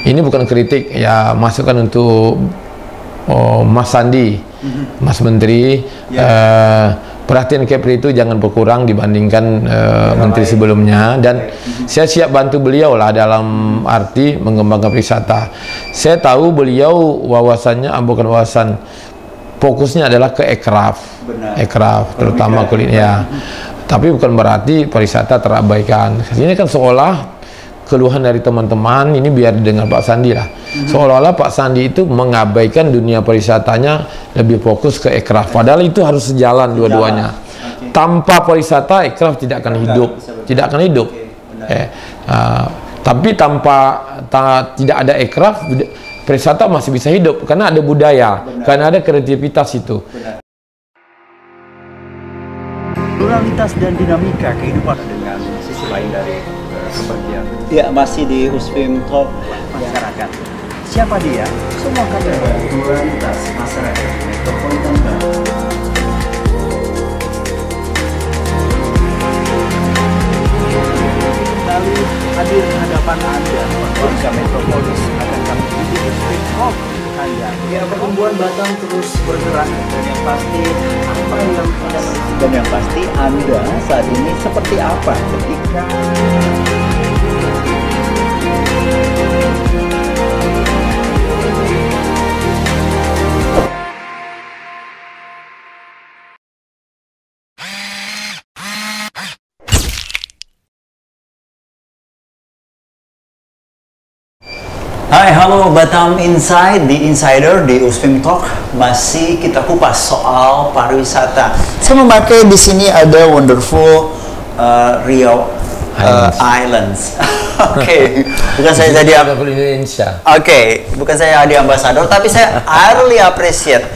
Ini bukan kritik, ya masukan untuk Mas Sandi, Mas Menteri. Perhatian Kepri itu jangan berkurang dibandingkan menteri sebelumnya, dan saya siap bantu beliau lah dalam arti mengembangkan wisata. Saya tahu beliau wawasannya bukan wawasan, fokusnya adalah ke ekraf, terutama kuliner ya. Tapi bukan berarti pariwisata terabaikan. Ini kan seolah keluhan dari teman-teman ini biar didengar Pak Sandi lah. Seolah-olah Pak Sandi itu mengabaikan dunia pariwisatanya, lebih fokus ke ekraf. Padahal itu harus sejalan dua-duanya. Tanpa pariwisata, ekraf tidak akan hidup, tapi tidak ada ekraf, pariwisata masih bisa hidup karena ada budaya, karena ada kreativitas itu. Pluralitas dan dinamika kehidupan dengan sisi lain dari kepergian. Ya, masih di USFIM Talk Masyarakat. Siapa dia? Semua kategori pluralitas masyarakat metropolitan Bandung. Lalu hadir ke hadapan Anda, warga metropolis, akan kami pilih USFIM Talk untuk Anda. Ya, pertumbuhan Batam terus bergerak, dan yang pasti Anda saat ini seperti apa ketika Hai, halo Batam Inside, di Insider, di USFIM Talk masih kita kupas soal pariwisata. Saya memakai di sini ada wonderful Riau Islands. Oke, bukan saya jadi Indonesia. Oke, bukan saya jadi ambasador, tapi saya highly appreciate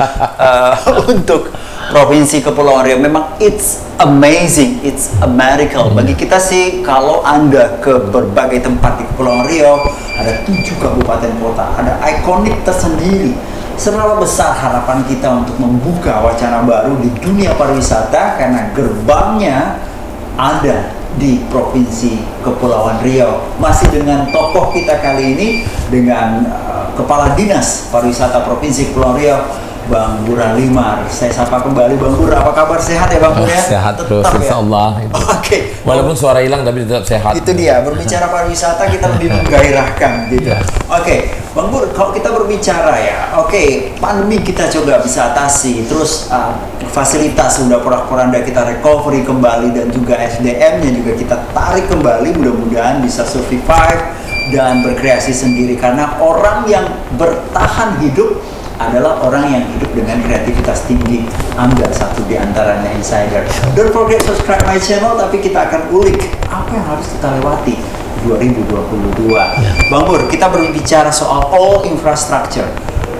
untuk Provinsi Kepulauan Riau. Memang it's amazing, it's a miracle. Bagi kita sih, kalau Anda ke berbagai tempat di Kepulauan Riau, ada 7 kabupaten kota, ada ikonik tersendiri. Seberapa besar harapan kita untuk membuka wacana baru di dunia pariwisata, karena gerbangnya ada di Provinsi Kepulauan Riau. Masih dengan tokoh kita kali ini, dengan Kepala Dinas Pariwisata Provinsi Kepulauan Riau, Bang Bura Limar. Saya sapa kembali Bang Bura. Apa kabar? Sehat ya Bang Bura? Sehat terus, insya Allah. Oke. Walaupun suara hilang tapi tetap sehat. Itu dia, berbicara pariwisata kita lebih menggairahkan gitu. Oke, Bang Bur, kalau kita berbicara ya, pandemi kita coba bisa atasi, terus fasilitas sudah porak-poranda kita recovery kembali, dan juga SDM-nya juga kita tarik kembali, mudah-mudahan bisa survive dan berkreasi sendiri, karena orang yang bertahan hidup adalah orang yang hidup dengan kreativitas tinggi. Anda satu di antaranya, Insider. Don't forget subscribe my channel, tapi kita akan ulik apa yang harus kita lewati 2022. Bang Bur, kita berbicara soal all infrastructure.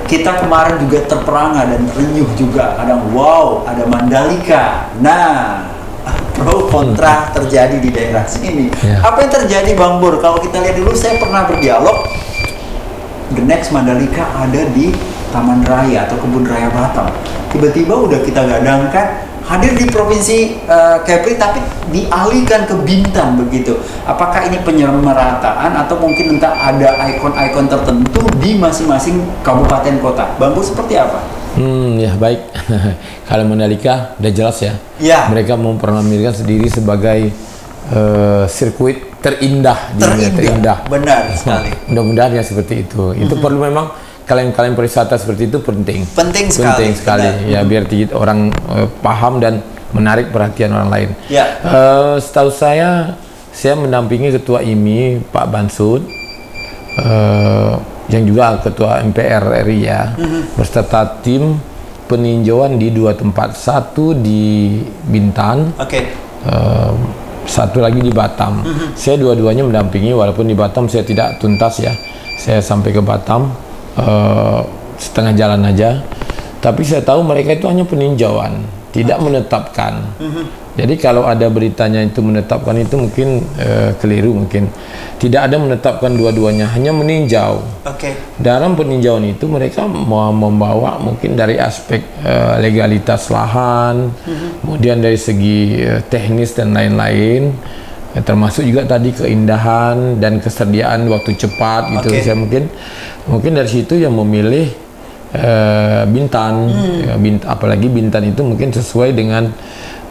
Kita kemarin juga terperangah dan terenyuh juga. Kadang wow, ada Mandalika. Nah, pro kontra terjadi di daerah sini. Apa yang terjadi Bang Bur? Kalau kita lihat dulu, saya pernah berdialog. The next Mandalika ada di Taman Raya atau Kebun Raya Batam. Tiba-tiba udah kita gadangkan hadir di Provinsi Kepri, tapi dialihkan ke Bintan begitu. Apakah ini penyemerataan atau mungkin entah ada ikon-ikon tertentu di masing-masing kabupaten kota? Bang Bur, seperti apa? Ya baik. Kalau Mandalika udah jelas ya. Mereka memproklamirkan sendiri sebagai sirkuit terindah. Benar sekali. Mudah-mudahan ya seperti itu. Itu perlu memang. Kalian pariwisata seperti itu penting sekali. Ya, biar orang paham dan menarik perhatian orang lain. Setahu saya mendampingi Ketua IMI Pak Bansud, yang juga Ketua MPR RI ya, beserta tim peninjauan di 2 tempat, satu di Bintan, satu lagi di Batam. Saya dua-duanya mendampingi, walaupun di Batam saya tidak tuntas ya, saya sampai ke Batam setengah jalan aja, tapi saya tahu mereka itu hanya peninjauan, tidak menetapkan. Jadi kalau ada beritanya itu menetapkan, itu mungkin keliru, mungkin tidak ada menetapkan dua-duanya, hanya meninjau. Dalam peninjauan itu mereka mau membawa mungkin dari aspek legalitas lahan, kemudian dari segi teknis dan lain-lain. termasuk juga tadi keindahan dan kesediaan waktu cepat gitu. Saya mungkin dari situ yang memilih Bintan. Apalagi Bintan itu mungkin sesuai dengan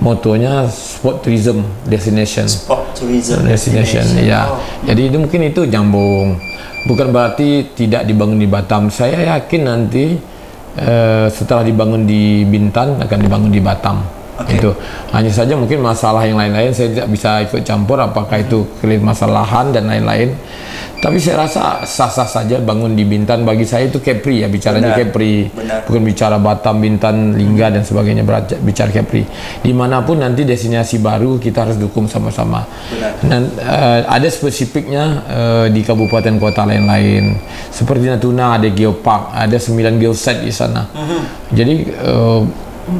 motonya sport tourism destination. Sport tourism destination. Ya. Jadi itu mungkin itu nyambung. Bukan berarti tidak dibangun di Batam. Saya yakin nanti setelah dibangun di Bintan akan dibangun di Batam. Itu hanya saja mungkin masalah yang lain-lain saya tidak bisa ikut campur, apakah itu masalah lahan dan lain-lain. Tapi saya rasa sah-sah saja bangun di Bintan. Bagi saya itu Kepri ya, bicaranya Kepri, bukan bicara Batam, Bintan, Lingga dan sebagainya, bicara Kepri. Dimanapun nanti destinasi baru kita harus dukung sama-sama. Dan ada spesifiknya di kabupaten kota lain-lain. Seperti Natuna ada geopark, ada 9 geoset di sana. Jadi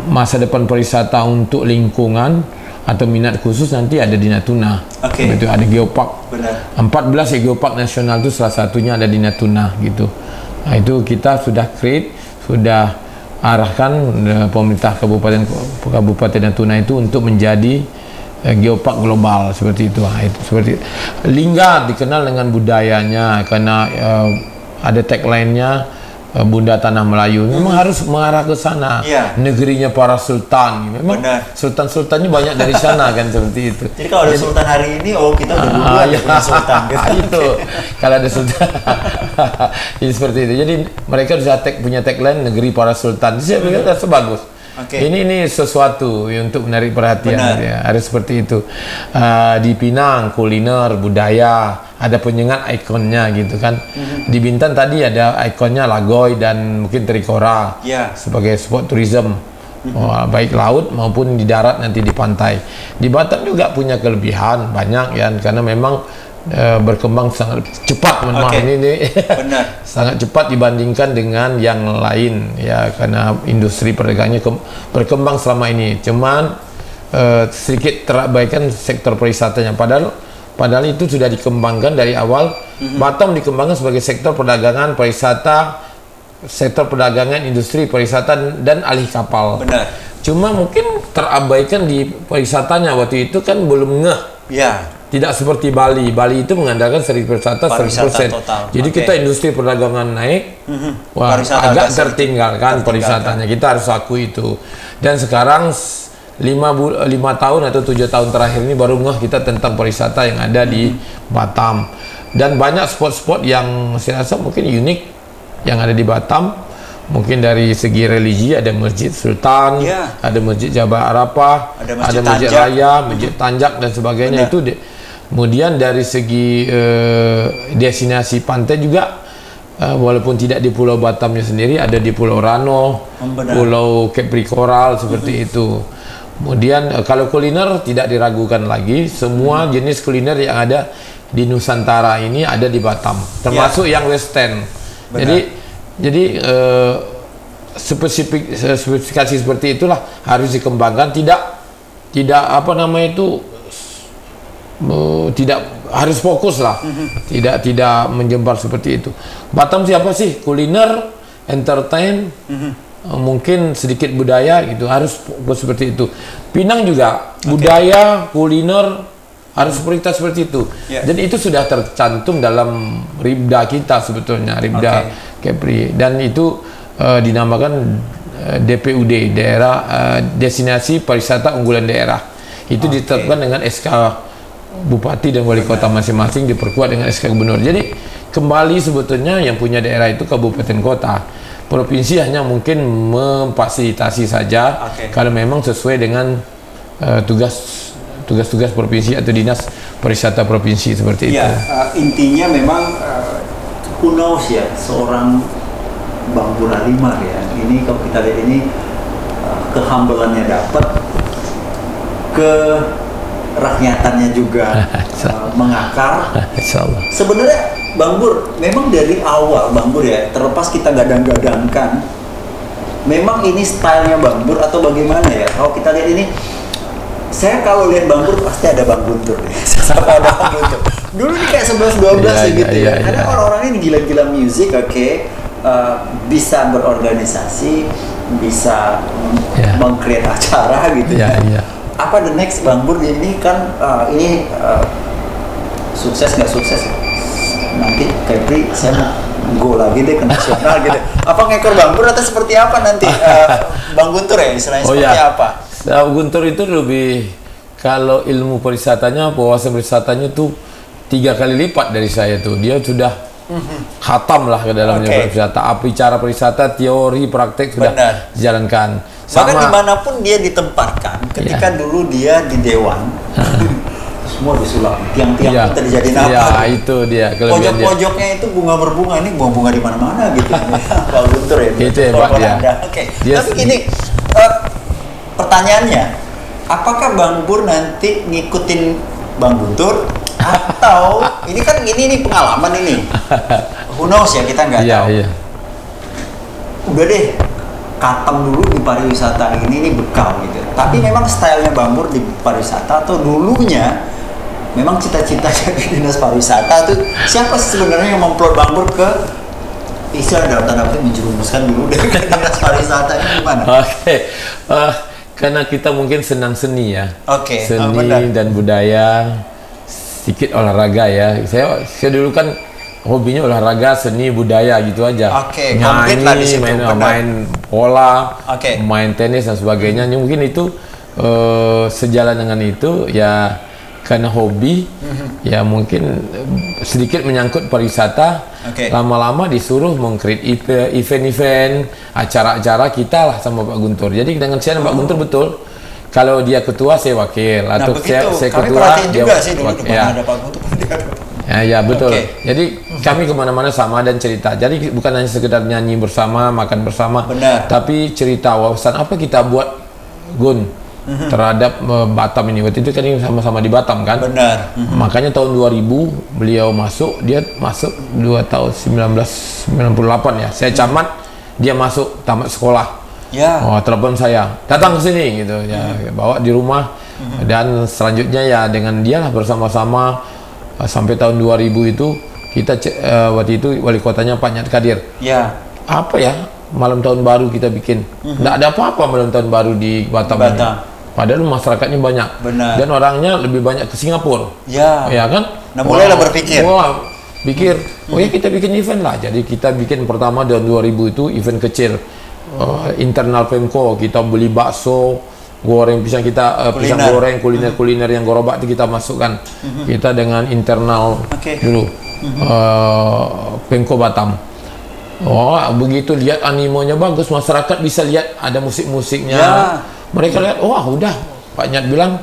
masa depan pariwisata untuk lingkungan atau minat khusus nanti ada di Natuna. Itu ada geopark. 14 geopark nasional itu salah satunya ada di Natuna gitu. Nah, itu kita sudah create, sudah arahkan pemerintah Kabupaten Natuna itu untuk menjadi geopark global seperti itu. Seperti Lingga dikenal dengan budayanya karena ada tagline-nya Bunda Tanah Melayu. Memang harus mengarah ke sana. Negerinya para sultan. Memang sultan-sultannya banyak dari sana kan seperti itu. Jadi kalau ada sultan hari ini, kita udah duluan punya sultan. Itu kalau ada sultan. Jadi seperti itu. Jadi mereka sudah punya tagline negeri para sultan. Jadi saya pikir itu bagus. Ini sesuatu untuk menarik perhatian. Ya, harus seperti itu. Di Pinang kuliner budaya, ada penyengat ikonnya gitu kan. Di Bintan tadi ada ikonnya Lagoy dan mungkin Trikora sebagai sport tourism, baik laut maupun di darat nanti di pantai. Di Batam juga punya kelebihan banyak ya, karena memang berkembang sangat cepat. Memang ini sangat cepat dibandingkan dengan yang lain ya, karena industri perdagangannya berkembang selama ini. Cuman sedikit terabaikan sektor pariwisatanya, padahal itu sudah dikembangkan dari awal. Batam dikembangkan sebagai sektor perdagangan, pariwisata, sektor perdagangan, industri pariwisata dan alih kapal. Cuma mungkin terabaikan di pariwisatanya waktu itu kan belum ngeh. Tidak seperti Bali. Bali itu mengandalkan pariwisata 100%. Jadi kita industri perdagangan naik, agak tertinggalkan pariwisatanya. Kita harus akui itu. Dan sekarang 5 tahun atau 7 tahun terakhir ini baru ngeh kita tentang pariwisata yang ada di Batam. Dan banyak spot-spot yang saya rasa mungkin unik yang ada di Batam. Mungkin dari segi religi ada Masjid Sultan, ada Masjid Jabal Arafah, ada Masjid Raya, Masjid Tanjak dan sebagainya. Itu kemudian dari segi destinasi pantai juga, walaupun tidak di Pulau Batamnya sendiri, ada di Pulau Rano, Pulau Kepri Coral seperti itu. Kemudian kalau kuliner tidak diragukan lagi, semua jenis kuliner yang ada di Nusantara ini ada di Batam, termasuk yang Western. Jadi spesifikasi seperti itulah harus dikembangkan. Tidak apa namanya itu, tidak harus fokus lah. Tidak menjembar seperti itu. Batam siapa sih? Kuliner, entertain, mungkin sedikit budaya gitu, harus fokus seperti itu. Pinang juga budaya, kuliner harus prioritas seperti itu. Jadi itu sudah tercantum dalam Ribda kita sebetulnya, Ribda Kepri, dan itu dinamakan DPUD, daerah destinasi pariwisata unggulan daerah. Itu ditetapkan dengan SK Bupati dan Wali Kota masing-masing, diperkuat dengan SK Gubernur. Jadi kembali sebetulnya yang punya daerah itu kabupaten kota. Provinsi hanya mungkin memfasilitasi saja kalau memang sesuai dengan tugas-tugas provinsi atau dinas pariwisata provinsi seperti itu. Intinya memang who knows ya, seorang Bang Buralimar ya. Ini kalau kita lihat ini kehambalannya dapat, kerakyatannya juga mengakar. Sebenarnya Bang Bur, memang dari awal Bang Bur ya, terlepas kita gadang-gadangkan, memang ini stylenya Bang Bur atau bagaimana ya? Kalau kita lihat ini, saya kalau lihat Bang Bur pasti ada Bang Guntur nih. Siapa ada Bang Guntur? Dulu nih kayak 11-12 gitu ya. Karena orang-orang ini gila-gila musik, bisa berorganisasi, bisa meng-create acara gitu. apa the next Bang Bur ini kan sukses nggak sukses nanti Kepri saya mau go lagi deh ke nasional gitu. Apa ngekor Bang Bur atau seperti apa nanti Bang Guntur ya istilahnya seperti apa? Guntur itu lebih kalau ilmu pariwisatanya, wawasan pariwisatanya tuh 3 kali lipat dari saya tuh. Dia sudah khatam lah ke dalamnya pariwisata. Bicara pariwisata, teori, praktek sudah dijalankan. Bahkan dimanapun dia ditempatkan, ketika dulu dia di Dewan, semua disulap, tiang-tiang pun terjadi apa? Ya itu dia. Pojok-pojoknya itu bunga berbunga, ini bunga-bunga di mana-mana gitu. Pak Guntur ya. Itu hebat dia. Tapi gini, pertanyaannya, apakah Bang Bur nanti ngikutin Bang Guntur atau ini kan ini pengalaman ini? Who knows ya, kita nggak tahu. Iya. Udah deh, katam dulu di pariwisata ini bekal gitu. Tapi memang stylenya Bang Bur di pariwisata atau dulunya memang cita-cita jadi dinas pariwisata tuh siapa sih sebenarnya yang memplot Bang Bur ke istilah dalam tanda petik menjerumuskan dulu dari dinas pariwisata ini gimana? Karena kita mungkin senang seni ya. Seni dan budaya, sedikit olahraga ya. Saya dulu kan hobinya olahraga, seni, budaya gitu aja. Nyanyi, main bola, main tenis dan sebagainya. Mungkin itu sejalan dengan itu ya, karena hobi ya mungkin sedikit menyangkut pariwisata. Lama-lama disuruh meng-create event-event, acara-acara kita lah sama Pak Guntur. Jadi dengan saya dan Pak Guntur betul. Kalau dia ketua, saya wakil. Atau saya ketua, dia wakil. Ada Pak Guntur. Ya betul. Jadi kami kemana-mana sama dan cerita. Jadi bukan hanya sekedar nyanyi bersama, makan bersama, tapi cerita wawasan apa kita buat Gun terhadap Batam ini. Waktu itu kan sama-sama di Batam kan. Makanya tahun 2000 beliau masuk, dia masuk 2 tahun 1998 ya. Saya camat, dia masuk tamat sekolah. Telepon saya, datang ke sini gitu ya, bawa di rumah. Dan selanjutnya ya dengan dia lah bersama-sama sampai tahun 2000 itu kita waktu itu wali kotanya Pak Nyat Kadir. Apa ya, malam tahun baru kita bikin. Nggak ada apa-apa malam tahun baru di Batam. Padahal masyarakatnya banyak. Dan orangnya lebih banyak ke Singapura. Ya kan? Nah, mulailah berpikir. Ya kita bikin event lah. Jadi kita bikin pertama tahun 2000 itu event kecil. Internal Pemko, kita beli bakso, goreng pisang, pisang goreng, kuliner yang gerobak itu kita masukkan. Kita dengan internal dulu. Pemko Batam. Begitu lihat animonya bagus, masyarakat bisa lihat ada musik-musiknya. Mereka lihat, udah Pak Nyat bilang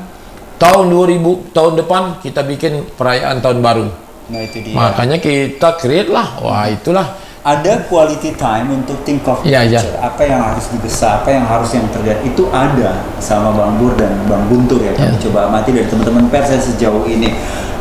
tahun 2000, tahun depan kita bikin perayaan tahun baru. Nah itu dia. Makanya kita create lah. Itulah. Ada quality time untuk think of future. Apa yang harus digesah, apa yang harus yang terjadi itu ada sama Bang Bur dan Bang Guntur ya. Kami coba amati dari teman-teman pers sejauh ini.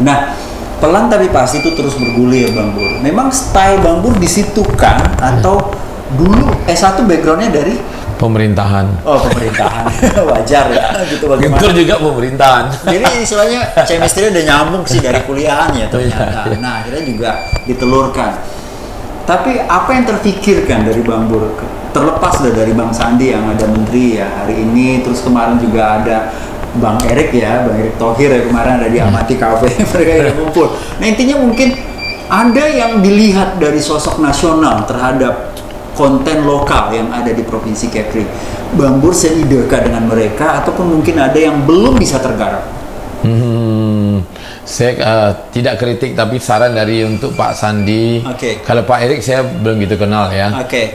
Nah, pelan tapi pasti itu terus bergulir Bang Bur. Memang style Bang Bur di situ kan atau dulu S1 backgroundnya dari pemerintahan. Pemerintahan. Wajar ya gitu bagaimana. Guntur juga pemerintahan. Jadi istilahnya chemistry udah nyambung sih dari kuliahannya ternyata. Nah, akhirnya juga ditelurkan. Tapi apa yang terfikirkan dari Bang Bur? Terlepas dari Bang Sandi yang ada menteri ya hari ini, terus kemarin juga ada Bang Erik ya, Bang Erik Thohir ya kemarin ada di Amati Cafe, mereka yang ngumpul. Nah intinya mungkin ada yang dilihat dari sosok nasional terhadap konten lokal yang ada di Provinsi Kepri. Bang Bur seidekah dengan mereka ataupun mungkin ada yang belum bisa tergarap? Saya tidak kritik tapi saran dari untuk Pak Sandi. Kalau Pak Erik saya belum gitu kenal ya.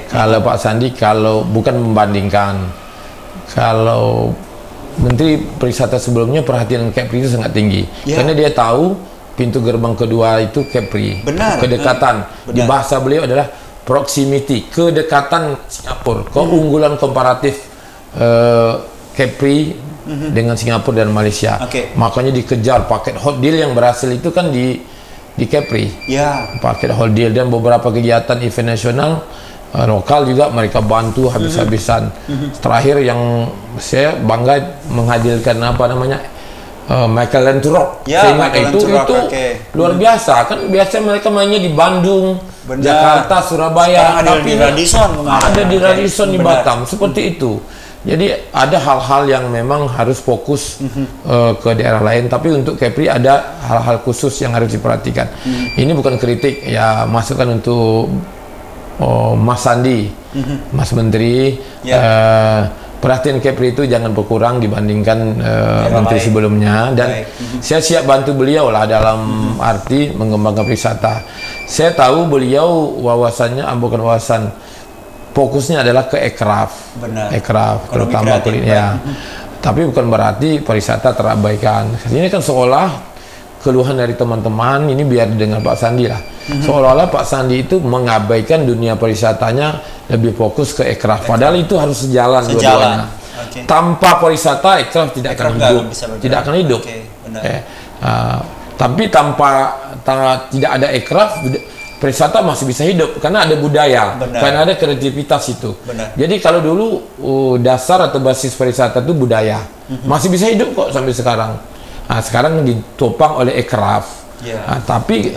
Kalau Pak Sandi, kalau bukan membandingkan, kalau Menteri Pariwisata sebelumnya perhatian Kepri itu sangat tinggi. Karena dia tahu pintu gerbang kedua itu Kepri. Kedekatan. Di bahasa beliau adalah proximity, kedekatan Singapura, keunggulan komparatif Kepri dengan Singapura dan Malaysia. Makanya dikejar paket hot deal yang berhasil itu kan di Kepri. Paket hot deal dan beberapa kegiatan event nasional lokal juga mereka bantu habis-habisan. Terakhir yang saya bangga menghadirkan Michael Lenturok. Saya ingat itu luar biasa kan. Biasa mereka mainnya di Bandung, Jakarta, Surabaya, ada di Radisson di Batam seperti itu. Jadi ada hal-hal yang memang harus fokus ke daerah lain, tapi untuk Kepri ada hal-hal khusus yang harus diperhatikan. Ini bukan kritik, ya masukan untuk Mas Sandi, Mas Menteri. Perhatian Kepri itu jangan berkurang dibandingkan menteri sebelumnya, dan saya siap bantu beliau lah dalam arti mengembangkan wisata. Saya tahu beliau wawasannya bukan wawasan, fokusnya adalah ke ekraf, terutama kuliner. Ya. Tapi bukan berarti pariwisata terabaikan. Ini kan seolah keluhan dari teman-teman ini biar dengan Pak Sandi lah. Seolah-olah Pak Sandi itu mengabaikan dunia pariwisatanya, lebih fokus ke ekraf. Padahal itu harus sejalan dua-duanya. Tanpa pariwisata ekraf tidak akan hidup, tidak akan hidup. Tapi tidak ada ekraf, pariwisata masih bisa hidup karena ada budaya, karena ada kreativitas itu. Jadi kalau dulu dasar atau basis pariwisata itu budaya, masih bisa hidup kok sampai sekarang. Sekarang ditopang oleh ekraf. Tapi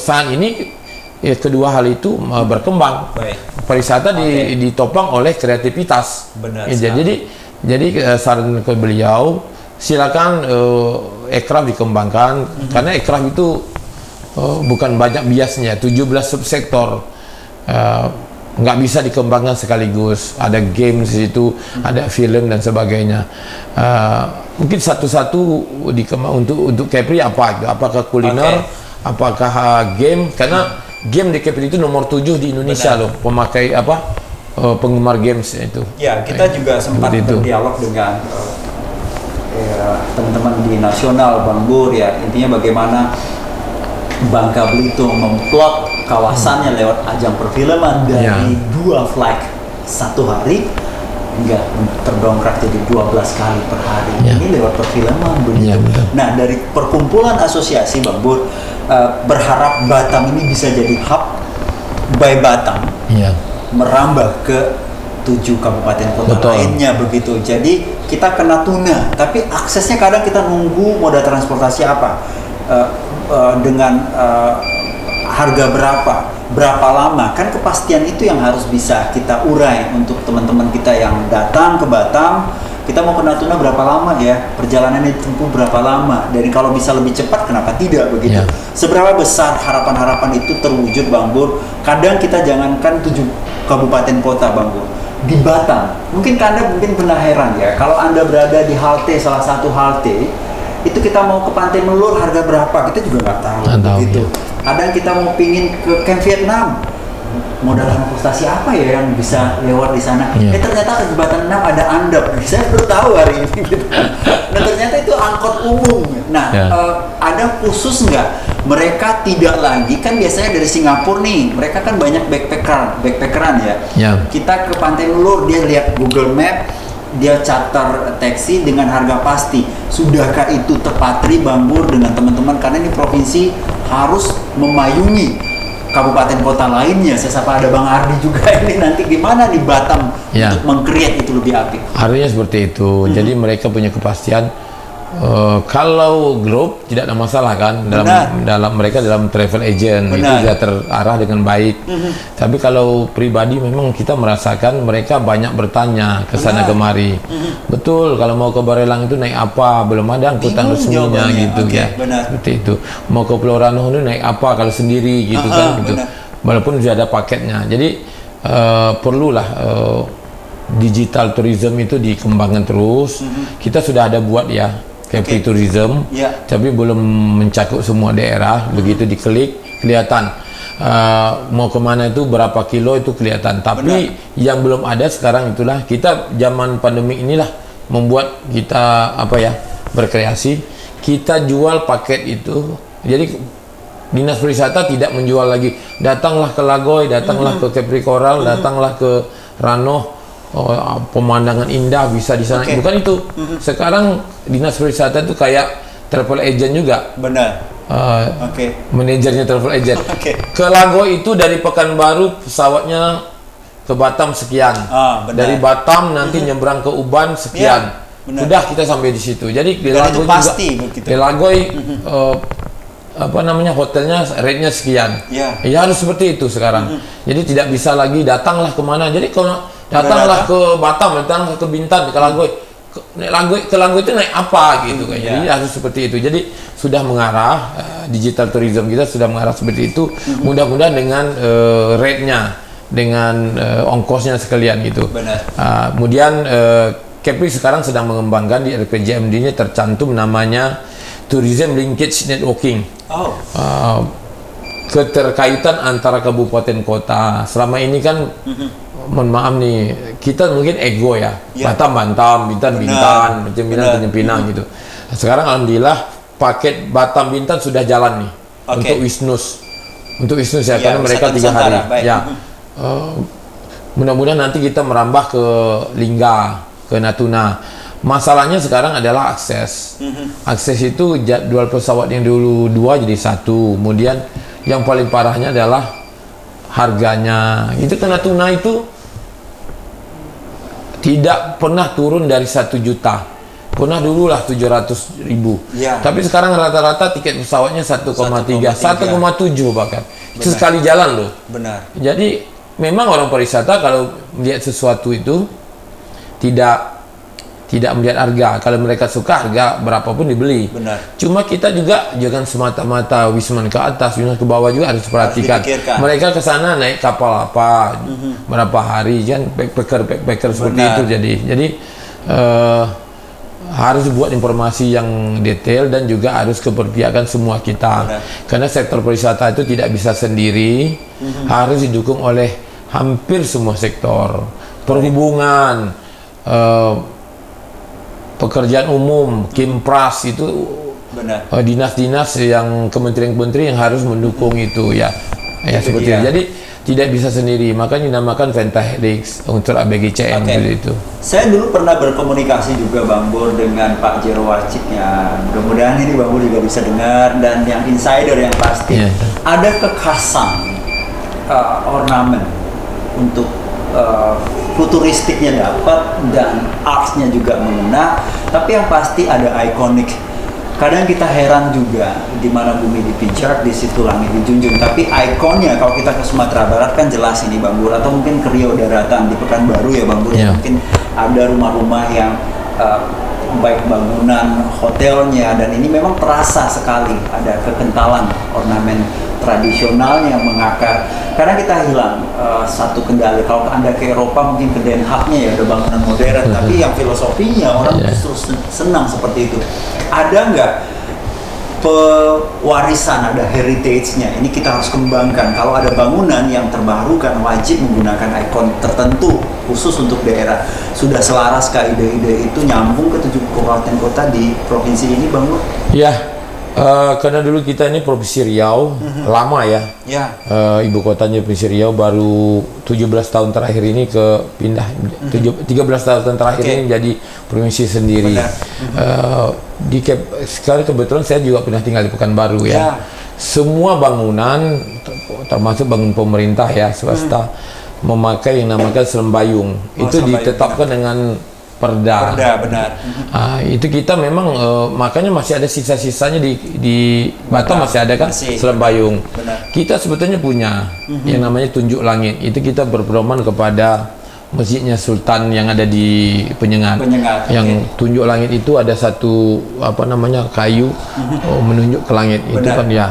saat ini kedua hal itu berkembang. Pariwisata ditopang oleh kreativitas. Jadi saran ke beliau, silakan ekraf dikembangkan, karena ekraf itu bukan banyak biasnya, 17 subsektor, nggak bisa dikembangkan sekaligus. Ada games di situ, ada film dan sebagainya. Mungkin satu-satu untuk Kepri apa? Apakah kuliner, apakah game? Karena game di Kepri itu nomor 7 di Indonesia loh, pemakai penggemar games itu. Ya, kita juga sempat berdialog dengan teman-teman di nasional, Bang Bur, ya, intinya bagaimana Bangka Belitung memplot kawasannya lewat ajang perfilman dari 2 flight satu hari hingga terdongkrak jadi 12 kali per hari. Ini lewat perfilman begitu. Nah, dari perkumpulan asosiasi Bang Bur berharap Batam ini bisa jadi hub by Batam, merambah ke 7 kabupaten kota lainnya begitu. Jadi kita ke Natuna, tapi aksesnya kadang kita nunggu moda transportasi apa, dengan harga berapa lama, kan kepastian itu yang harus bisa kita urai untuk teman-teman kita yang datang ke Batam. Kita mau ke Natuna berapa lama ya, perjalanannya ditempuh berapa lama, dan kalau bisa lebih cepat kenapa tidak begitu. Seberapa besar harapan-harapan itu terwujud Bang Bur? Kadang kita jangankan 7 kabupaten kota Bang Bur, di Batam mungkin Anda pernah heran ya, kalau Anda berada di halte, salah satu halte itu kita mau ke Pantai Melur harga berapa, kita juga nggak tahu gitu. Kadang kita mau pingin ke Camp Vietnam, modal transportasi apa ya yang bisa lewat di sana? Ternyata ke Jembatan 6 ada andap. Saya baru tahu hari ini gitu. Nah, ternyata itu angkot umum. Nah, ada khusus nggak? Mereka tidak lagi, kan biasanya dari Singapura nih, mereka kan banyak backpackeran ya. Kita ke Pantai Melur, dia lihat Google Map, dia charter taksi dengan harga pasti. Sudahkah itu terpatri Bang Bur dengan teman-teman? Karena ini provinsi harus memayungi kabupaten kota lainnya. Saya sapa ada Bang Ardi juga ini, nanti gimana di Batam untuk meng-create itu lebih apik? Artinya seperti itu. Jadi mereka punya kepastian. Kalau grup tidak ada masalah kan, dalam mereka dalam travel agent itu sudah terarah dengan baik. Tapi kalau pribadi memang kita merasakan mereka banyak bertanya ke sana kemari. Betul, kalau mau ke Barelang itu naik apa? Belum ada angkutan resminya gitu ya. Seperti itu. Mau ke Pulau Ranoh itu naik apa kalau sendiri gitu kan gitu. Walaupun sudah ada paketnya. Jadi perlulah digital tourism itu dikembangkan terus. Kita sudah ada buat ya Kepri Tourism, tapi belum mencakup semua daerah. Begitu diklik kelihatan mau kemana itu berapa kilo itu kelihatan. Tapi yang belum ada sekarang itulah kita zaman pandemi inilah membuat kita berkreasi. Kita jual paket itu. Jadi Dinas Pariwisata tidak menjual lagi. Datanglah ke Lagoy, datanglah ke Kepri Coral, datanglah ke Ranoh. Pemandangan indah bisa di sana. Bukan itu. Sekarang Dinas Pariwisata itu kayak travel agent juga. Manajernya travel agent. Ke Lagoy itu dari Pekanbaru pesawatnya ke Batam sekian. Dari Batam nanti nyebrang ke Uban sekian. Sudah kita sampai di situ. Jadi di Lagoy juga, di Lagoy hotelnya rate-nya sekian. Ya harus seperti itu sekarang. Jadi tidak bisa lagi datanglah kemana. Jadi kalau Datanglah ke Batam, datang ke Bintan, ke Lagoy. Ke Lagoy itu naik apa gitu kan. Jadi harus seperti itu. Jadi sudah mengarah digital tourism kita sudah mengarah seperti itu. Mudah-mudahan dengan rate-nya, dengan ongkosnya sekalian gitu. Kemudian Kepri sekarang sedang mengembangkan di RPJMD-nya tercantum namanya Tourism Linkage Networking. Keterkaitan antara kabupaten kota. Selama ini kan mohon maaf nih, kita mungkin ego ya. Batam, Bintan, Pinang gitu. Sekarang alhamdulillah paket Batam Bintan sudah jalan nih untuk Wisnus. Untuk Wisnus ya, karena mereka 3 hari. Mudah-mudahan nanti kita merambah ke Lingga, ke Natuna. Masalahnya sekarang adalah akses. Akses itu jadwal pesawat yang dulu 2 jadi 1. Kemudian yang paling parahnya adalah harganya. Itu ke Natuna itu tidak pernah turun dari 1 juta. Pernah dulu lah 700.000. Tapi sekarang rata-rata tiket pesawatnya 1,3, 1,7 bahkan. Itu sekali jalan loh. Jadi memang orang pariwisata kalau melihat sesuatu itu tidak melihat harga. Kalau mereka suka harga berapapun dibeli. Cuma kita juga jangan semata-mata wisman ke atas, wisman ke bawah juga harus perhatikan. Mereka ke sana naik kapal apa, berapa hari, kan backpacker seperti itu. Jadi harus buat informasi yang detail dan juga harus keberpihakan semua kita. Karena sektor pariwisata itu tidak bisa sendiri, harus didukung oleh hampir semua sektor. Perhubungan, pekerjaan umum, Kimpras itu dinas-dinas yang kementerian-kementerian yang harus mendukung itu ya seperti itu. Jadi tidak bisa sendiri, makanya dinamakan Ventahelix untuk ABGCM itu. Saya dulu pernah berkomunikasi juga Bang Bur dengan Pak Jero Wacik ya. Mudah-mudahan ini Bang Bur juga bisa dengar, dan yang insider yang pasti ada kekhasan ornamen untuk futuristiknya dapat dan artsnya juga mengena, tapi yang pasti ada ikonik. Kadang kita heran juga di mana bumi dipijak, di situ langit dijunjung. Tapi ikonnya kalau kita ke Sumatera Barat kan jelas ini Bang Bur, atau mungkin ke Riau Daratan di Pekanbaru ya Bang Bur. Mungkin ada rumah-rumah yang baik bangunan, hotelnya, dan ini memang terasa sekali ada kekentalan ornamen tradisional yang mengakar. Karena kita hilang satu kendali. Kalau Anda ke Eropa mungkin ke Den Haag-nya ya ada bangunan modern, tapi yang filosofinya orang justru senang seperti itu. Ada nggak pewarisan, ada heritage-nya? Ini kita harus kembangkan. Kalau ada bangunan yang terbarukan wajib menggunakan ikon tertentu khusus untuk daerah. Sudah selaras ke ide-ide itu nyambung ke 7 kabupaten kota di provinsi ini Bang Nur? Karena dulu kita ini Provinsi Riau, lama ya. Ibu kotanya Provinsi Riau, baru 17 tahun terakhir ini pindah 13 tahun terakhir ini jadi provinsi sendiri. Sekarang kebetulan saya juga pernah tinggal di Pekanbaru ya. Semua bangunan, termasuk bangunan pemerintah ya, swasta, memakai yang namakan Selembayung. Itu ditetapkan dengan Perda. Itu kita memang makanya masih ada sisa-sisanya di Batam, masih ada kan Selembayung. Kita sebetulnya punya yang namanya Tunjuk Langit. Itu kita berpedoman kepada masjidnya Sultan yang ada di Penyengat. Yang Tunjuk Langit itu ada satu kayu menunjuk ke langit. Itu kan ya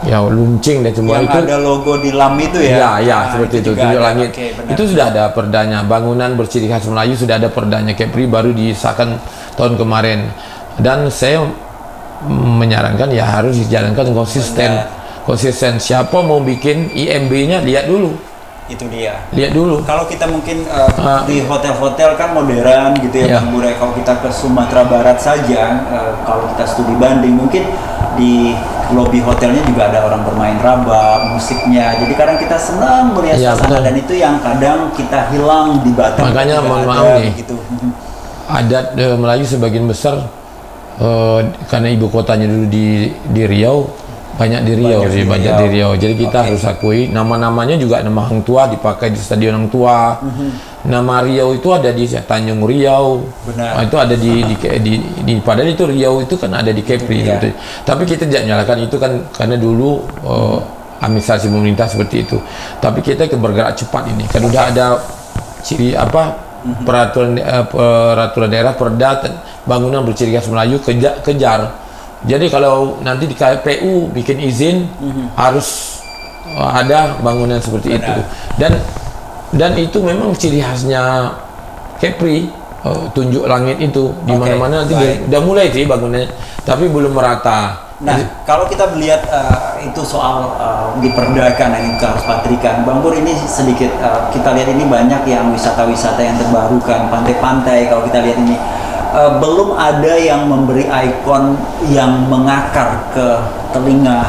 luncing dan semua yang itu ada logo di lam itu ya. Seperti itu Tunjuk Langit. Itu sudah ada perdanya. Bangunan berciri khas Melayu sudah ada perdanya. Kepri baru disahkan tahun kemarin, dan saya menyarankan ya harus dijalankan konsisten. Siapa mau bikin IMB-nya lihat dulu. Itu dia. Lihat dulu. Kalau kita mungkin di hotel-hotel kan modern gitu ya Bang Bur. Kalau kita ke Sumatera Barat saja, kalau kita studi banding mungkin di lobi hotelnya juga ada orang bermain raba, musiknya. Jadi kadang kita senang melihat suasana, dan itu yang kadang kita hilang di Batam. Makanya mohon maaf nih, gitu. Adat Melayu sebagian besar karena ibu kotanya dulu di Riau, banyak di Riau. Jadi kita harus akui nama-namanya juga nama Hang Tua dipakai di Stadion Hang Tua. Nama Riau itu ada di Tanjung Riau. Itu ada di padahal itu Riau itu kan ada di Kepri. Tapi kita tidak nyalakan itu kan karena dulu administrasi pemerintah seperti itu. Tapi kita bergerak cepat ini. Kan udah ada ciri apa peraturan daerah perda bangunan berciri khas Melayu kejar. Jadi kalau nanti di KPU bikin izin harus ada bangunan seperti itu. Dan itu memang ciri khasnya Kepri, tunjuk langit itu di mana-mana nanti udah mulai sih bangunannya, tapi belum merata. Nah, kalau kita melihat itu soal diperdakan yang kita harus patrikan, Bang Pur, ini sedikit kita lihat ini banyak yang wisata-wisata yang terbarukan, pantai-pantai kalau kita lihat ini belum ada yang memberi ikon yang mengakar ke telinga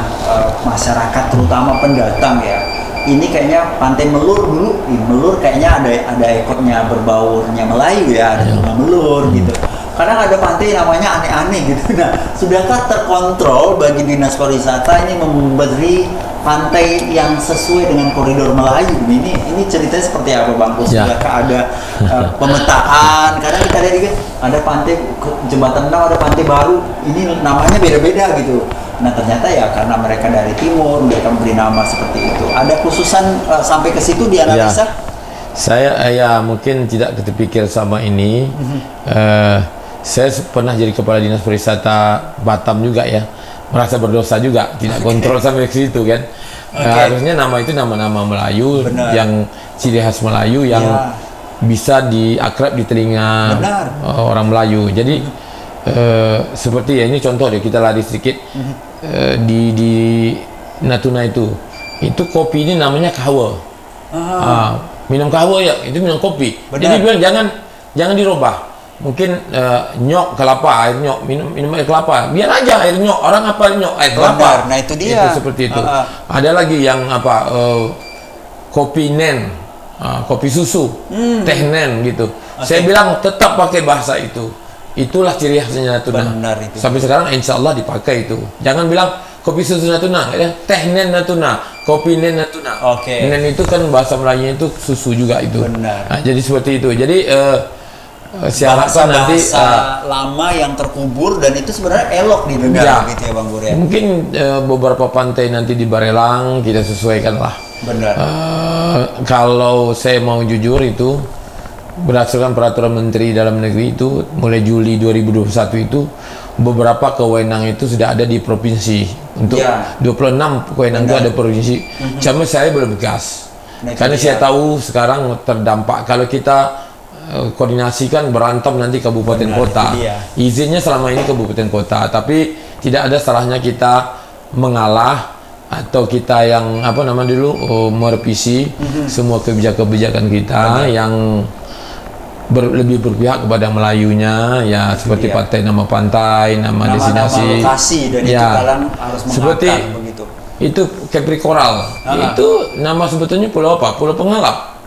masyarakat, terutama pendatang ya. Ini kayaknya Pantai Melur dulu, Melur kayaknya ada ikonnya berbaurnya Melayu ya, ada bunga Melur gitu. Kadang ada pantai namanya aneh-aneh gitu. Nah, sudahkah terkontrol bagi Dinas Pariwisata ini memberi pantai yang sesuai dengan koridor Melayu? Ini ceritanya seperti apa, Bang? Sudahkah ada pemetaan? Kadang kita lihat ada pantai Jembatan 6, ada pantai baru. Ini namanya beda-beda gitu. Nah, ternyata ya karena mereka dari timur, mereka memberi nama seperti itu. Ada khususan sampai ke situ dianalisa? Ya. Saya ya mungkin tidak terpikir sama ini. Saya pernah jadi kepala dinas pariwisata Batam juga ya, merasa berdosa juga tidak kontrol sampai ke situ kan. Harusnya nama itu nama-nama Melayu. Benar. Yang ciri khas Melayu yang bisa diakrab di telinga orang Melayu. Jadi seperti ya, ini contoh deh, kita lari sedikit. Di Natuna itu kopi ini namanya kahwa. Minum kahwa ya, itu minum kopi. Benar. Jadi bilang jangan dirubah. Mungkin nyok kelapa, air nyok, minum air kelapa, biar aja air nyok, orang apa air nyok, air kelapa. Nah itu dia. Itu seperti itu. Ada lagi yang apa, kopi nen, kopi susu, teh nen gitu. Saya bilang tetap pakai bahasa itu. Itulah ciri khasnya Natuna. Benar itu. Sampai sekarang insya Allah dipakai itu. Jangan bilang kopi susu Natuna, ya, teh nen Natuna, kopi nen Natuna. Nen itu kan bahasa Melayunya itu susu juga itu. Benar. Nah, jadi seperti itu. Jadi siapa nanti lama yang terkubur dan itu sebenarnya elok didengar gitu ya, Bang Pur ya. Mungkin beberapa pantai nanti di Barelang kita sesuaikan lah. Benar. Kalau saya mau jujur itu berdasarkan peraturan Menteri Dalam Negeri itu mulai Juli 2021 itu beberapa kewenangan itu sudah ada di provinsi. Untuk 26 kewenangan itu ada provinsi. Cuma saya belum gas. Karena saya tahu sekarang terdampak kalau kita koordinasikan berantem nanti kabupaten kota. Izinnya selama ini kabupaten kota, tapi tidak ada salahnya kita mengalah atau kita yang apa nama dulu merevisi semua kebijakan kita yang lebih berpihak kepada Melayunya ya, seperti nama pantai, nama destinasi, lokasi, dan itu kalian harus seperti begitu. Itu Kepri Coral. Itu nama sebetulnya pulau apa? Pulau Pengalap.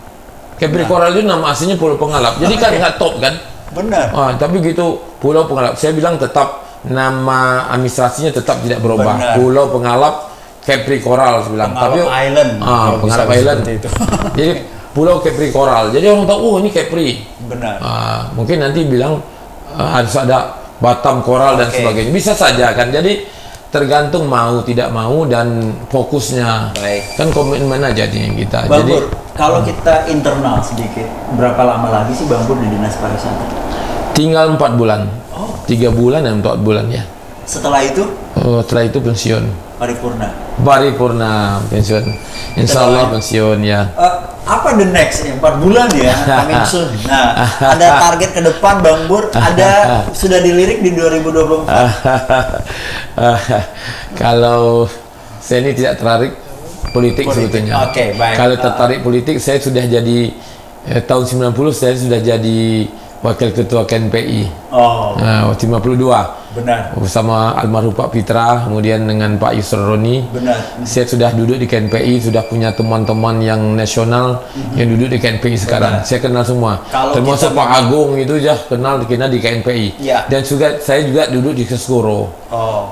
Kepri Coral itu nama aslinya Pulau Pengalap. Jadi kan nggak top kan? Benar. Tapi gitu Pulau Pengalap. Saya bilang tetap nama administrasinya tetap tidak berubah. Benar. Pulau Pengalap Kepri Coral saya bilang. Pengalap Island. Pengalap Island. Itu. Jadi Pulau Kepri Coral. Jadi orang tahu ini Kepri. Benar. Mungkin nanti bilang harus ada Batam Coral dan sebagainya. Bisa saja kan. Jadi tergantung mau tidak mau dan fokusnya. Baik. Kan komitmen aja nih kita. Bang Jadi Pur, kalau kita internal sedikit, berapa lama lagi sih Bang Pur di Dinas Pariwisata? Tinggal 4 bulan. 3 bulan dan 4 bulan ya. Setelah itu? Setelah itu pensiun. Paripurna pensiun. Insya Allah pensiun ya. Apa the next? 4 bulan ya, coming soon. Nah, ada target ke depan Bang Pur? Ada sudah dilirik di 2024? Kalau saya ini tidak tertarik politik sebetulnya. Baik. Kalau tertarik politik, saya sudah jadi tahun 90 saya sudah jadi wakil ketua KNPI. 52. Benar. Bersama almarhum Pak Pitra, kemudian dengan Pak Yusra Roni. Benar. Saya sudah duduk di KNPI, sudah punya teman-teman yang nasional yang duduk di KNPI sekarang. Benar. Saya kenal semua. Termasuk Pak Agung itu sudah kenal di KNPI. Ya. Dan juga saya juga duduk di Kesgoro.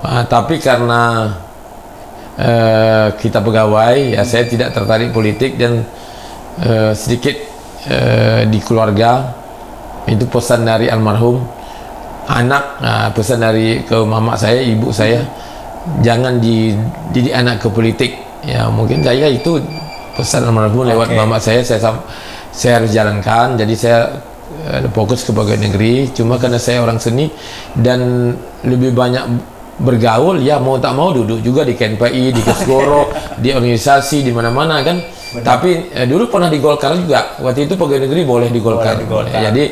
Tapi karena kita pegawai, ya saya tidak tertarik politik dan sedikit di keluarga itu pesan dari almarhum anak, pesan dari ke mama saya, ibu saya, jangan dididik anak ke politik. Ya mungkin saya itu pesan almarhum lewat mama saya saya harus jalankan. Jadi saya fokus ke pegawai negeri. Cuma karena saya orang seni dan lebih banyak bergaul, ya mau tak mau duduk juga di KNPI, di Kesgoro, di organisasi, di mana-mana kan. Benar. Tapi dulu pernah di Golkar juga. Waktu itu pegawai negeri boleh di Golkar. Jadi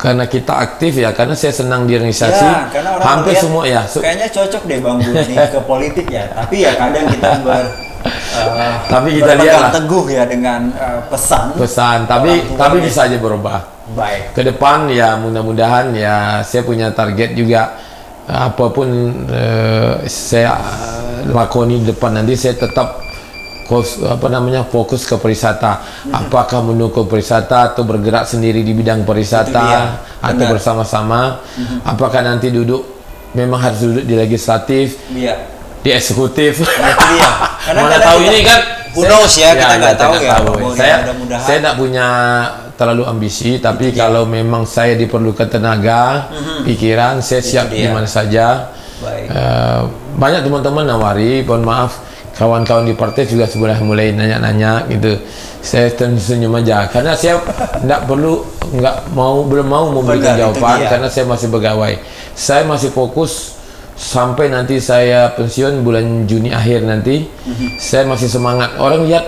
karena kita aktif ya, karena saya senang di organisasi. Ya, karena orang hampir melihat, semua ya. Kayaknya cocok deh Bang Bur nih ke politik ya. Tapi ya kadang kita tapi kita lihat lah teguh ya dengan pesan. Tapi bisa aja berubah. Baik. Ke depan ya mudah-mudahan ya saya punya target juga, apapun saya lakoni di depan nanti saya tetap fokus ke pariwisata. Apakah mendukung pariwisata atau bergerak sendiri di bidang pariwisata atau bersama-sama. Apakah nanti memang harus duduk di legislatif, di eksekutif. Mana tahu ini kan who knows ya, kita nggak tahu ya. Saya tidak punya terlalu ambisi, tapi kalau memang saya diperlukan tenaga, pikiran, saya siap di mana saja. Banyak teman-teman nawari, mohon maaf, kawan-kawan di partai juga sudah mulai nanya-nanya gitu. Saya tersenyum aja karena saya belum mau memberikan jawaban karena saya masih pegawai. Saya masih fokus sampai nanti saya pensiun bulan Juni akhir nanti. Saya masih semangat. Orang lihat,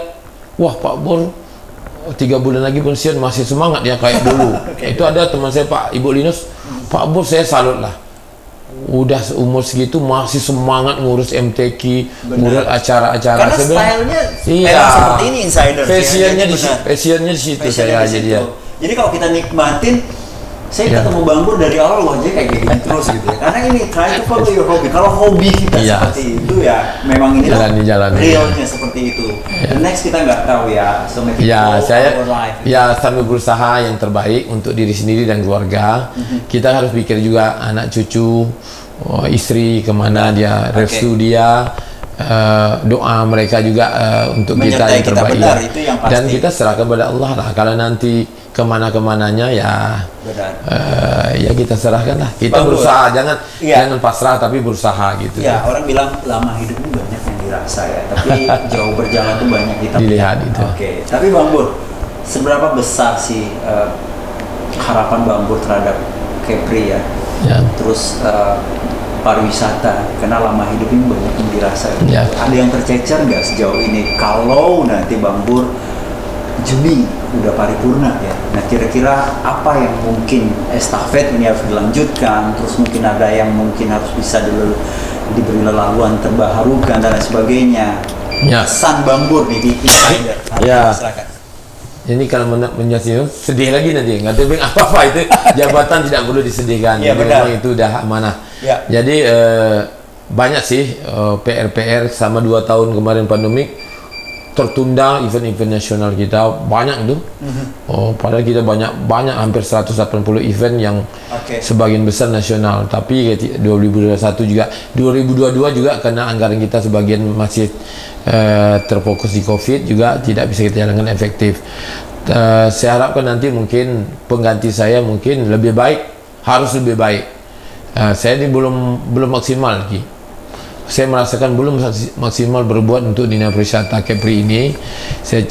wah Pak Bor 3 bulan lagi pensiun masih semangat ya kayak dulu. Itu ada teman saya Pak Ibu Linus, Pak Bor saya salut lah. Udah umur segitu masih semangat ngurus MTQ, ngurus acara-acara. Karena stylenya seperti ini insider. Passionnya di situ saya jadi. Jadi kalau kita nikmatin, saya ketemu Bang Bur dari awal wajahnya kayak gini terus gitu ya. Karena ini try to follow your hobby. Kalau hobi kita seperti itu ya, memang ini realnya seperti itu. The next kita nggak tahu ya. So saya sambil berusaha yang terbaik untuk diri sendiri dan keluarga. Kita harus pikir juga anak cucu, istri kemana dia, restu dia. Doa mereka juga untuk kita yang terbaik dan kita serahkan kepada Allah lah. Kalau nanti kemana-kemananya ya ya kita serahkan lah. Kita berusaha, jangan pasrah tapi berusaha gitu. Ya, orang bilang lama hidup ini banyak yang dirasa ya, tapi jauh berjalan tuh banyak kita dilihat itu. Tapi Bang Bur, seberapa besar sih harapan Bang Bur terhadap Kepri ya? Terus pariwisata, karena lama hidup ini banyak yang dirasa. Ada yang tercecer nggak sejauh ini? Kalau nanti Bang Bur Juni udah paripurna ya, nah kira-kira apa yang mungkin estafet ini harus dilanjutkan, terus mungkin ada yang mungkin harus bisa diberi leluhur terbarukan dan lain sebagainya. Pesan Bang Bur nih di insider. Silakan. Ini kalau menjadi sedih lagi nanti nggak tahu apa-apa itu jabatan tidak perlu disedihkan. Memang itu udah amanah. Jadi banyak sih PR sama 2 tahun kemarin pandemik tertunda event-event nasional kita banyak itu. Padahal kita banyak hampir 180 event yang sebagian besar nasional. Tapi 2021 juga 2022 juga karena anggaran kita sebagian masih terfokus di COVID juga tidak bisa kita jalankan efektif. Saya harapkan nanti mungkin pengganti saya mungkin lebih baik, harus lebih baik. Saya ini belum maksimal lagi. Saya merasakan belum maksimal berbuat untuk Dinas Pariwisata Kepri ini. Saya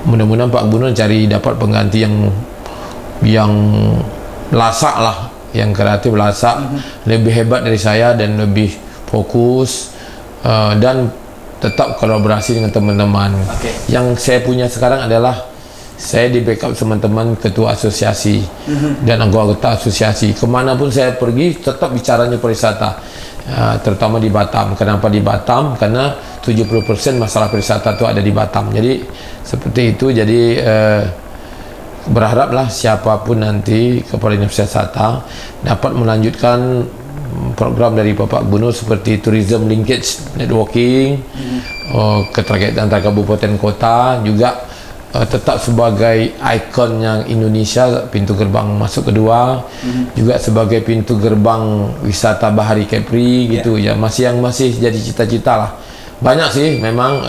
mudah-mudahan Pak Gubernur dapat pengganti yang lasak lah, yang kreatif lasak, lebih hebat dari saya dan lebih fokus dan tetap kolaborasi dengan teman-teman. Yang saya punya sekarang adalah saya di backup teman-teman ketua asosiasi dan anggota asosiasi. Kemanapun saya pergi tetap bicaranya pariwisata. Terutama di Batam. Kenapa di Batam? Karena 70% masalah pariwisata itu ada di Batam. Jadi seperti itu. Jadi berharaplah siapapun nanti kepala Dinas Pariwisata dapat melanjutkan program dari Bapak Gubernur seperti tourism linkage networking, keterkaitan antara kabupaten kota, juga tetap sebagai ikonnya Indonesia, pintu gerbang masuk kedua, juga sebagai pintu gerbang wisata bahari Kepri gitu ya. Masih jadi cita-cita lah. Banyak sih memang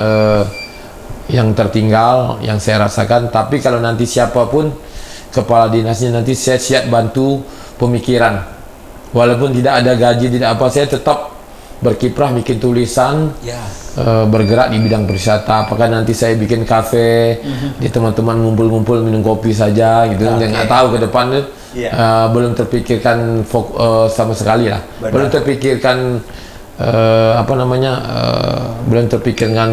yang tertinggal yang saya rasakan, tapi kalau nanti siapapun kepala dinasnya nanti saya siap bantu pemikiran. Walaupun tidak ada gaji, tidak apa, saya tetap berkiprah, bikin tulisan, bergerak di bidang pariwisata. Apakah nanti saya bikin kafe, di teman-teman ngumpul-ngumpul minum kopi saja gitu. Nggak tahu ke depan belum terpikirkan sama sekali lah. Belum terpikirkan belum terpikirkan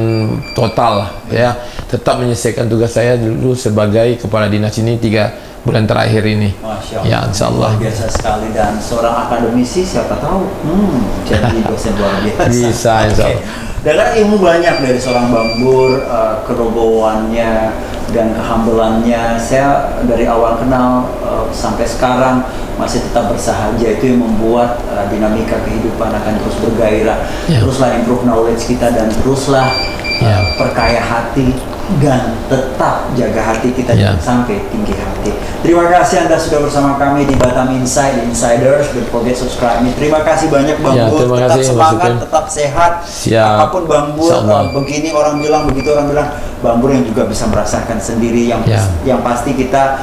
total lah ya. Tetap menyelesaikan tugas saya dulu sebagai kepala dinas ini 3 bulan terakhir ini. Masya Allah. Ya, insya Allah. Luar biasa sekali, dan seorang akademisi siapa tahu jadi dosen luar biasa. Bisa, insya Allah. Dan kan ilmu banyak dari seorang Bang Bur, kerobohannya dan kehambelannya. Saya dari awal kenal sampai sekarang masih tetap bersahaja, itu yang membuat dinamika kehidupan akan terus bergairah. Teruslah improve knowledge kita, dan teruslah perkaya hati, dan tetap jaga hati kita jangan sampai tinggi hati. Terima kasih Anda sudah bersama kami di Batam Insight, di Insiders. Don't forget subscribe me. Terima kasih banyak Bang Bur, tetap semangat, tetap sehat. Apapun Bang Bur begini orang bilang, begitu orang bilang, Bang Bur yang juga bisa merasakan sendiri. Yang pasti kita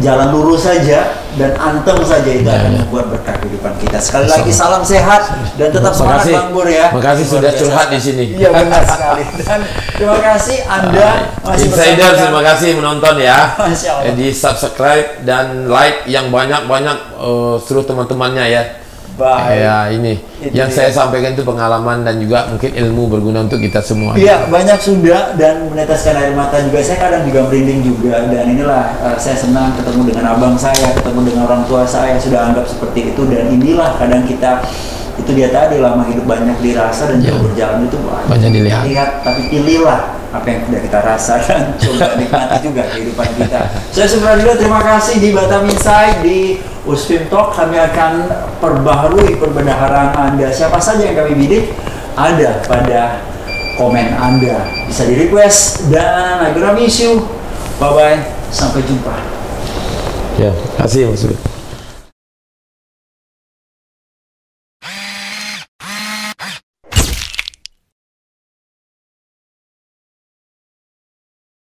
jalan lurus saja dan antem saja, itu akan membuat berkah kehidupan kita. Sekali lagi salam sehat dan tetap semangat Bang Bur ya. Makasih sudah curhat di sini. Iya benar sekali. Dan terima kasih Anda masih Insider, terima kasih menonton ya. Masya Allah. Di subscribe dan like yang banyak-banyak seluruh teman-temannya ya. Baik. Ya ini itu yang saya sampaikan itu pengalaman dan juga mungkin ilmu berguna untuk kita semua. Iya, banyak sudah, dan meneteskan air mata juga. Saya kadang juga merinding juga, dan inilah saya senang ketemu dengan abang saya, ketemu dengan orang tua saya, sudah anggap seperti itu. Dan inilah kadang kita, itu dia tadi, lama hidup banyak dirasa dan jauh berjalan itu banyak dilihat, tapi pilihlah apa yang sudah kita rasa dan coba nikmati juga kehidupan kita. Saya Supradila, terima kasih di Batam Insight, di Usfim Talk. Kami akan perbaharui perbendaharaan Anda. Siapa saja yang kami bidik ada pada komen Anda. Bisa di request, dan I gonna miss you. Bye bye, sampai jumpa. Ya, kasih Mas.